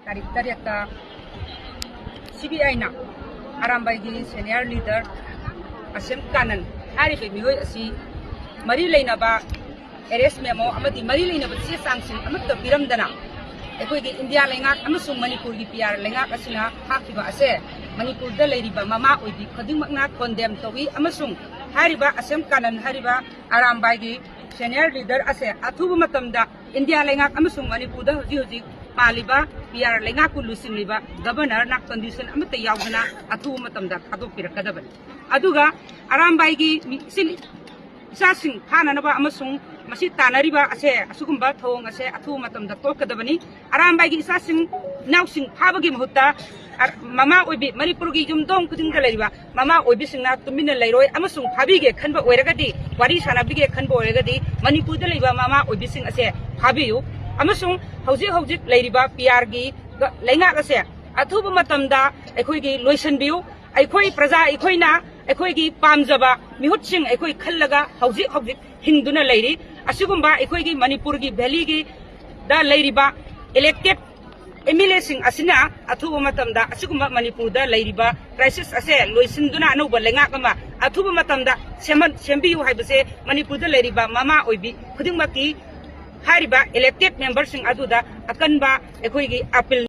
तारीख तरेता CBI ना अरामबाई की सीनियर लीडर असेम कानन हारिबे मिहोय असी मरी लेनाबा एरेस्ट मेमो अमदी मरी लेनाबा से सांगसिंग अमत पिरमदना अखोई इंडिया लेंगाक अमसुंग मणिपुर की PR लेंगाक असिना हाकिबा असे मणिपुर दा लेरिबा ममा ओइबी खदिमकना कॉन्डेम तोवी अमसुंग हारिबा असेम कानन हारिबा अरामबाई की सीनियर लीडर असे अथुबा मतमदा इंडिया लेंगाक अमसुंग मणिपुर दा हुजी हुजी पालिबा PR लेंगाक कु लुसिंगलिबा गवर्नर ना कंडीशन अमत यावना अथुबा मतमदा थादो पिरकदबन अदुगा अरामबाई की इसासिंग फाननबा अमसुंग मसी तानरिबा असे असुगुंबा थोंग असे अथुबा मतमदा तोकदबनी अरामबाई की इसासिंग नाउसिंग फाबगी मुहुत्ता ममा ओइबी मणिपुर की जुमदोंग खुदिंगदा लेरिबा ममा ओइबी सिंगना तुमिना लेरोय अमसुंग फाबीगे खनबा ओइरगदी वारी सानाबीगे खनबा ओइरगदी मणिपुर दा लेरिबा ममा ओइबी सिंग असे फाबियु अमसुंग हौजिक हौजिक लेरिबा PR की लेंगाक असे अथुबा मतमदा अखोई की लोइसनबियु अखोई प्रजा अखोइना अखोई की पामजबा मिहुतसिंग अखोई खल्लगा हौजिक हौजिक हिंदुना लेरी असिगुंबा अखोई की मणिपुर की वैली की दा लेरिबा इलेक्टेड MLA सिंग असिना अथुबा मतमदा असिगुंबा मणिपुर दा लेरिबा क्राइसिस असे लोइसिंदुना अनौबा लेंगाकमा अथुबा मतमदा सेमबियु हाइबसे मणिपुर दा लेरिबा ममा ओइबी खुदिंगमकी हारिबा इलेक्टेड मेंबर सिंग अदुदा अकनबा अखोई की अपील